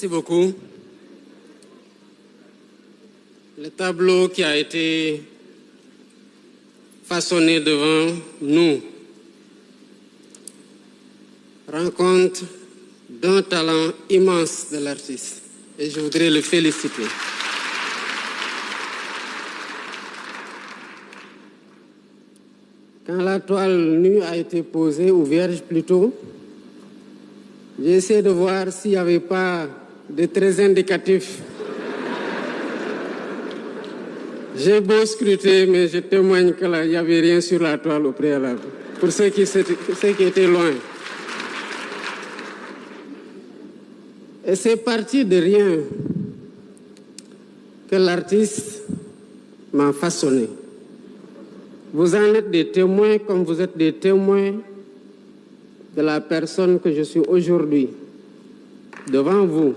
Merci beaucoup. Le tableau qui a été façonné devant nous rend compte d'un talent immense de l'artiste et je voudrais le féliciter. Quand la toile nue a été posée, ou vierge plutôt, j'ai essayé de voir s'il n'y avait pas de très indicatifs. J'ai beau scruter, mais je témoigne qu'il n'y avait rien sur la toile au préalable, pour ceux qui étaient loin. Et c'est parti de rien que l'artiste m'a façonné. Vous en êtes des témoins comme vous êtes des témoins de la personne que je suis aujourd'hui devant vous.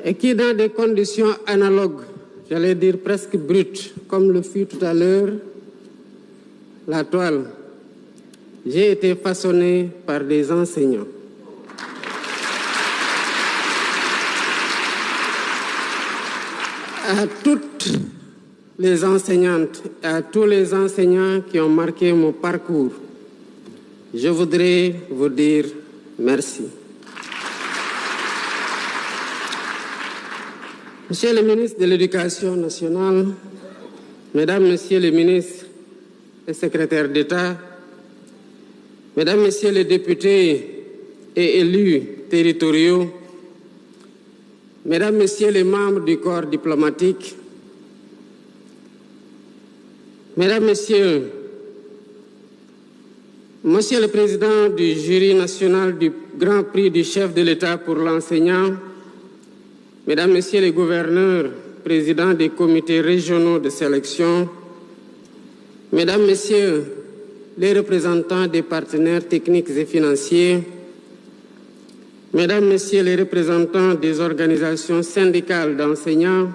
Et qui, dans des conditions analogues, j'allais dire presque brutes, comme le fut tout à l'heure la toile, j'ai été façonné par des enseignants. À toutes les enseignantes et à tous les enseignants qui ont marqué mon parcours, je voudrais vous dire merci. Monsieur le ministre de l'Éducation nationale, Mesdames, Messieurs les ministres et secrétaires d'État, Mesdames, Messieurs les députés et élus territoriaux, Mesdames, Messieurs les membres du corps diplomatique, Mesdames, Messieurs, Monsieur le Président du jury national du Grand Prix du chef de l'État pour l'enseignant, Mesdames, Messieurs les gouverneurs, présidents des comités régionaux de sélection, Mesdames, Messieurs les représentants des partenaires techniques et financiers, Mesdames, Messieurs les représentants des organisations syndicales d'enseignants,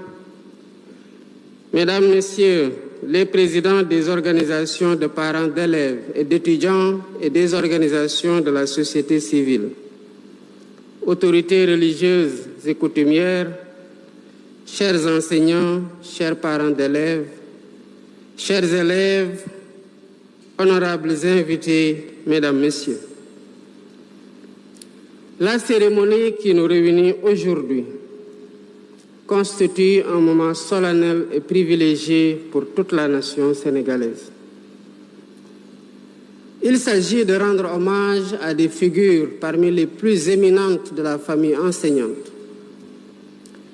Mesdames, Messieurs les présidents des organisations de parents d'élèves et d'étudiants et des organisations de la société civile, autorités religieuses et coutumières, chers enseignants, chers parents d'élèves, chers élèves, honorables invités, Mesdames, Messieurs. La cérémonie qui nous réunit aujourd'hui constitue un moment solennel et privilégié pour toute la nation sénégalaise. Il s'agit de rendre hommage à des figures parmi les plus éminentes de la famille enseignante,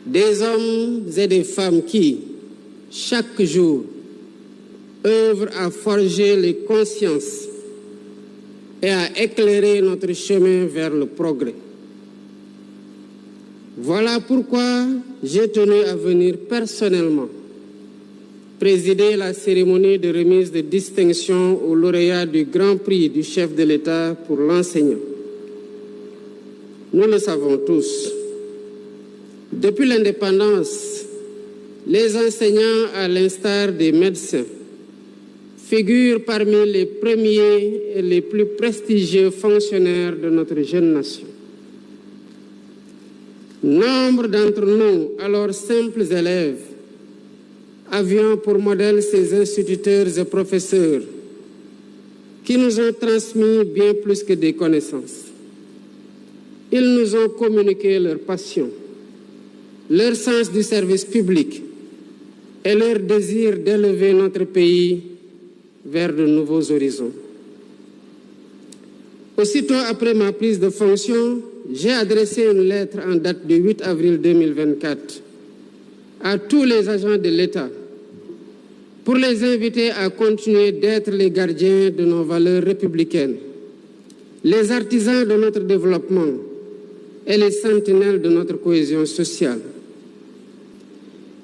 des hommes et des femmes qui, chaque jour, œuvrent à forger les consciences et à éclairer notre chemin vers le progrès. Voilà pourquoi j'ai tenu à venir personnellement présider la cérémonie de remise de distinction aux lauréats du Grand Prix du chef de l'État pour l'enseignant. Nous le savons tous. Depuis l'indépendance, les enseignants, à l'instar des médecins, figurent parmi les premiers et les plus prestigieux fonctionnaires de notre jeune nation. Nombre d'entre nous, alors simples élèves, avions pour modèle ces instituteurs et professeurs qui nous ont transmis bien plus que des connaissances. Ils nous ont communiqué leur passion, leur sens du service public et leur désir d'élever notre pays vers de nouveaux horizons. Aussitôt après ma prise de fonction, j'ai adressé une lettre en date du 8 avril 2024 à tous les agents de l'État pour les inviter à continuer d'être les gardiens de nos valeurs républicaines, les artisans de notre développement et les sentinelles de notre cohésion sociale.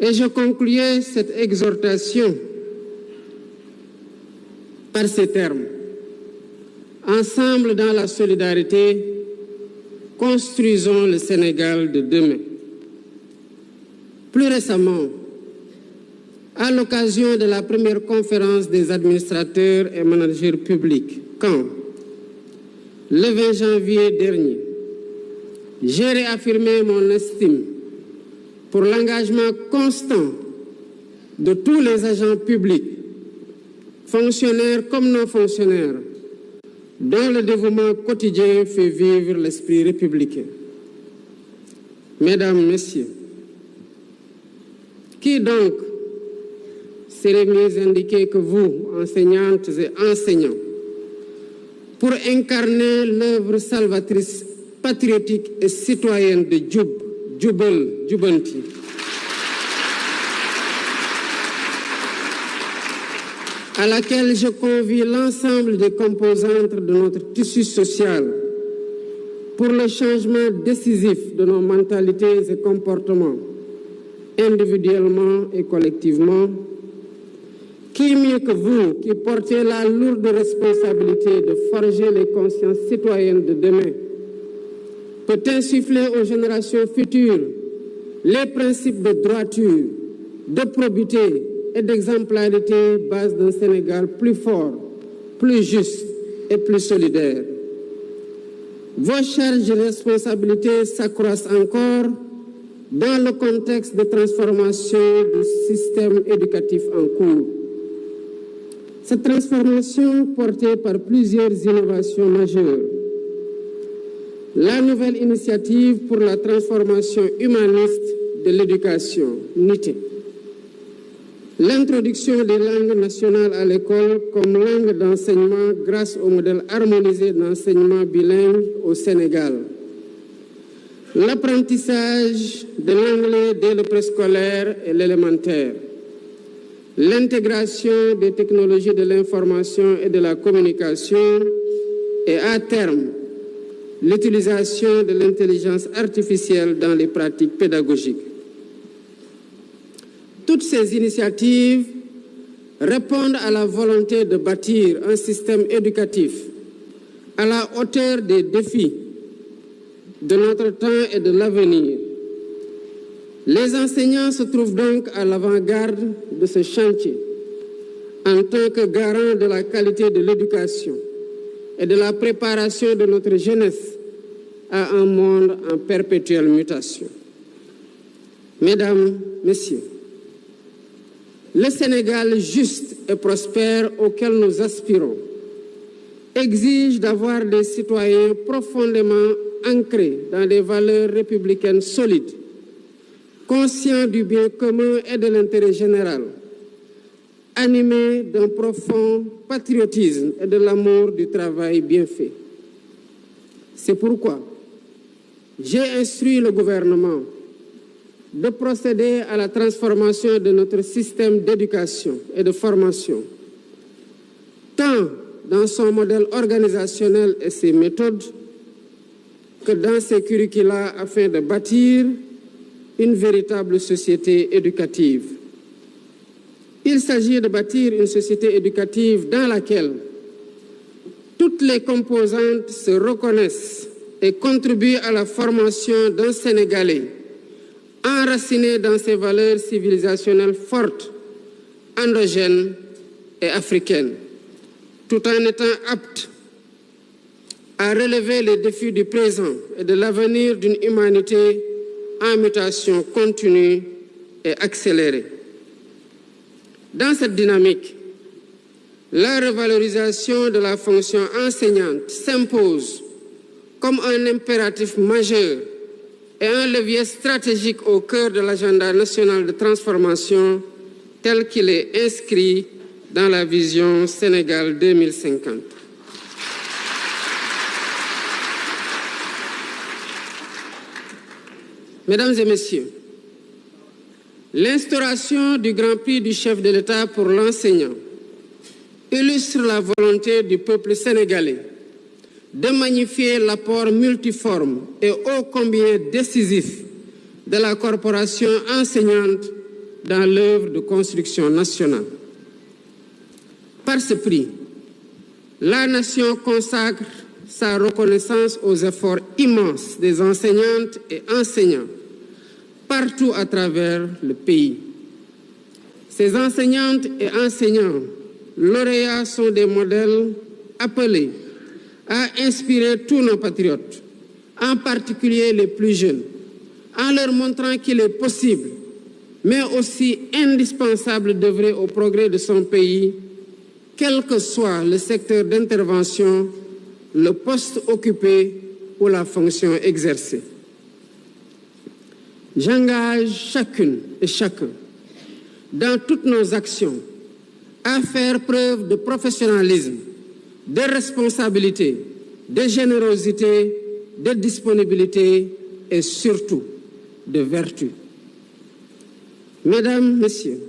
Et je concluais cette exhortation par ces termes. Ensemble dans la solidarité, construisons le Sénégal de demain. Plus récemment, à l'occasion de la première conférence des administrateurs et managers publics, quand le 20 janvier dernier, j'ai réaffirmé mon estime pour l'engagement constant de tous les agents publics, fonctionnaires comme non fonctionnaires, dont le dévouement quotidien fait vivre l'esprit républicain. Mesdames, Messieurs, qui donc serait mieux indiqué que vous, enseignantes et enseignants, pour incarner l'œuvre salvatrice, patriotique et citoyenne de Jubal Jubanti, à laquelle je convie l'ensemble des composantes de notre tissu social pour le changement décisif de nos mentalités et comportements, individuellement et collectivement. Qui mieux que vous, qui portez la lourde responsabilité de forger les consciences citoyennes de demain, peut insuffler aux générations futures les principes de droiture, de probité et d'exemplarité, base d'un Sénégal plus fort, plus juste et plus solidaire. Vos charges et responsabilités s'accroissent encore dans le contexte de transformation du système éducatif en cours. Cette transformation portée par plusieurs innovations majeures. La nouvelle initiative pour la transformation humaniste de l'éducation, NITE. L'introduction des langues nationales à l'école comme langue d'enseignement grâce au modèle harmonisé d'enseignement bilingue au Sénégal. L'apprentissage de l'anglais dès le préscolaire et l'élémentaire. L'intégration des technologies de l'information et de la communication et à terme, l'utilisation de l'intelligence artificielle dans les pratiques pédagogiques. Toutes ces initiatives répondent à la volonté de bâtir un système éducatif à la hauteur des défis de notre temps et de l'avenir. Les enseignants se trouvent donc à l'avant-garde de ce chantier en tant que garant de la qualité de l'éducation et de la préparation de notre jeunesse à un monde en perpétuelle mutation. Mesdames, Messieurs, le Sénégal juste et prospère auquel nous aspirons exige d'avoir des citoyens profondément ancrés dans des valeurs républicaines solides, conscients du bien commun et de l'intérêt général, animés d'un profond patriotisme et de l'amour du travail bien fait. C'est pourquoi j'ai instruit le gouvernement de procéder à la transformation de notre système d'éducation et de formation, tant dans son modèle organisationnel et ses méthodes, que dans ses curricula afin de bâtir une véritable société éducative. Il s'agit de bâtir une société éducative dans laquelle toutes les composantes se reconnaissent et contribuent à la formation d'un Sénégalais enraciné dans ses valeurs civilisationnelles fortes, endogènes et africaines, tout en étant apte à relever les défis du présent et de l'avenir d'une humanité en mutation continue et accélérée. Dans cette dynamique, la revalorisation de la fonction enseignante s'impose comme un impératif majeur et un levier stratégique au cœur de l'agenda national de transformation tel qu'il est inscrit dans la vision Sénégal 2050. Mesdames et Messieurs, l'instauration du Grand Prix du chef de l'État pour l'enseignant illustre la volonté du peuple sénégalais de magnifier l'apport multiforme et ô combien décisif de la corporation enseignante dans l'œuvre de construction nationale. Par ce prix, la nation consacre sa reconnaissance aux efforts immenses des enseignantes et enseignants partout à travers le pays. Ces enseignantes et enseignants lauréats sont des modèles appelés à inspirer tous nos patriotes, en particulier les plus jeunes, en leur montrant qu'il est possible, mais aussi indispensable d'œuvrer au progrès de son pays, quel que soit le secteur d'intervention, le poste occupé ou la fonction exercée. J'engage chacune et chacun, dans toutes nos actions, à faire preuve de professionnalisme, de responsabilité, de générosité, de disponibilité et surtout de vertu. Mesdames, Messieurs,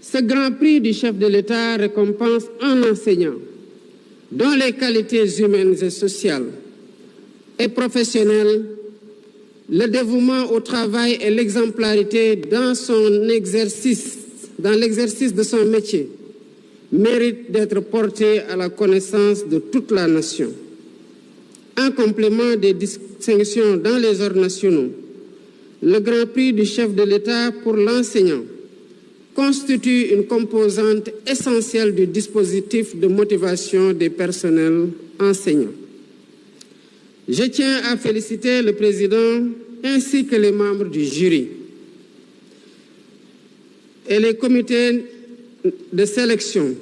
ce grand prix du chef de l'État récompense un enseignant dont les qualités humaines et sociales et professionnelles, le dévouement au travail et l'exemplarité dans l'exercice de son métier méritent d'être portés à la connaissance de toute la nation. En complément des distinctions dans les ordres nationaux, le Grand Prix du chef de l'État pour l'enseignant constitue une composante essentielle du dispositif de motivation des personnels enseignants. Je tiens à féliciter le président ainsi que les membres du jury et les comités de sélection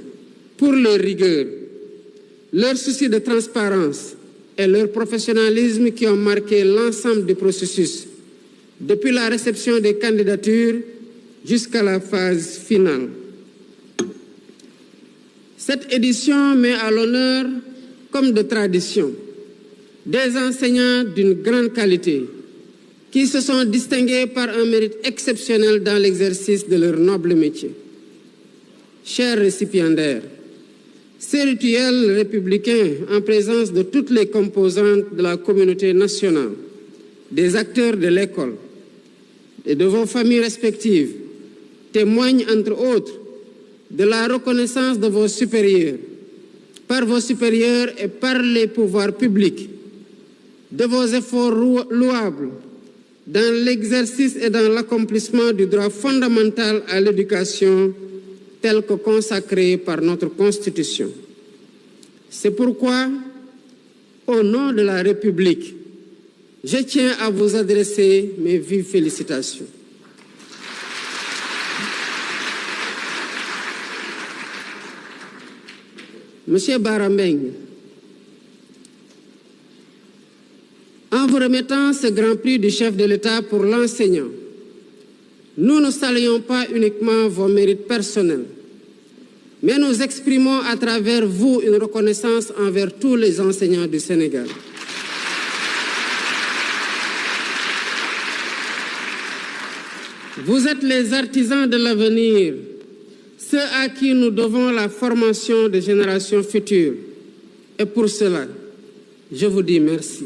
pour leur rigueur, leur souci de transparence et leur professionnalisme qui ont marqué l'ensemble du processus, depuis la réception des candidatures jusqu'à la phase finale. Cette édition met à l'honneur, comme de tradition, des enseignants d'une grande qualité qui se sont distingués par un mérite exceptionnel dans l'exercice de leur noble métier. Chers récipiendaires, ces rituels républicains en présence de toutes les composantes de la communauté nationale, des acteurs de l'école et de vos familles respectives témoignent entre autres de la reconnaissance de vos supérieurs, par vos supérieurs et par les pouvoirs publics, de vos efforts louables dans l'exercice et dans l'accomplissement du droit fondamental à l'éducation tel que consacré par notre Constitution. C'est pourquoi, au nom de la République, je tiens à vous adresser mes vives félicitations. Monsieur Bara Mbengue, en vous remettant ce grand prix du chef de l'État pour l'enseignant, nous ne saluons pas uniquement vos mérites personnels, mais nous exprimons à travers vous une reconnaissance envers tous les enseignants du Sénégal. Vous êtes les artisans de l'avenir, ceux à qui nous devons la formation des générations futures. Et pour cela, je vous dis merci.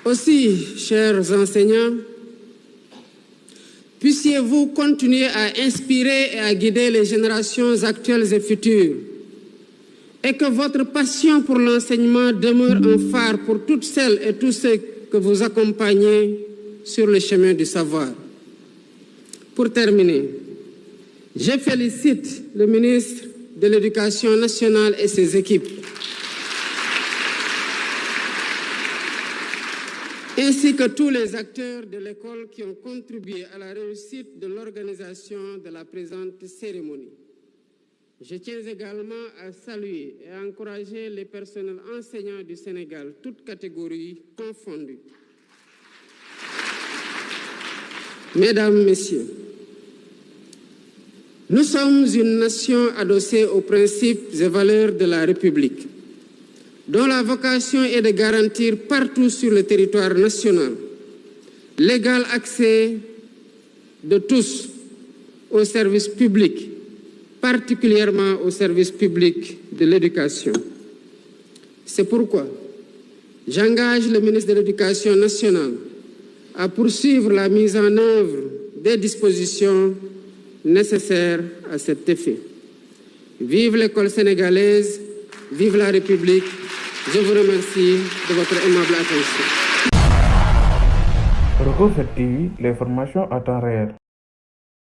Aussi, chers enseignants, puissiez-vous continuer à inspirer et à guider les générations actuelles et futures, et que votre passion pour l'enseignement demeure un phare pour toutes celles et tous ceux que vous accompagnez sur le chemin du savoir. Pour terminer, je félicite le ministre de l'Éducation nationale et ses équipes, ainsi que tous les acteurs de l'école qui ont contribué à la réussite de l'organisation de la présente cérémonie. Je tiens également à saluer et à encourager les personnels enseignants du Sénégal, toutes catégories confondues. Mesdames, Messieurs, nous sommes une nation adossée aux principes et valeurs de la République, dont la vocation est de garantir partout sur le territoire national l'égal accès de tous aux services publics, particulièrement au service public de l'éducation. C'est pourquoi j'engage le ministre de l'Éducation nationale à poursuivre la mise en œuvre des dispositions nécessaires à cet effet. Vive l'école sénégalaise, vive la République. Je vous remercie de votre aimable attention. Roco7 TV, les formations à temps réel.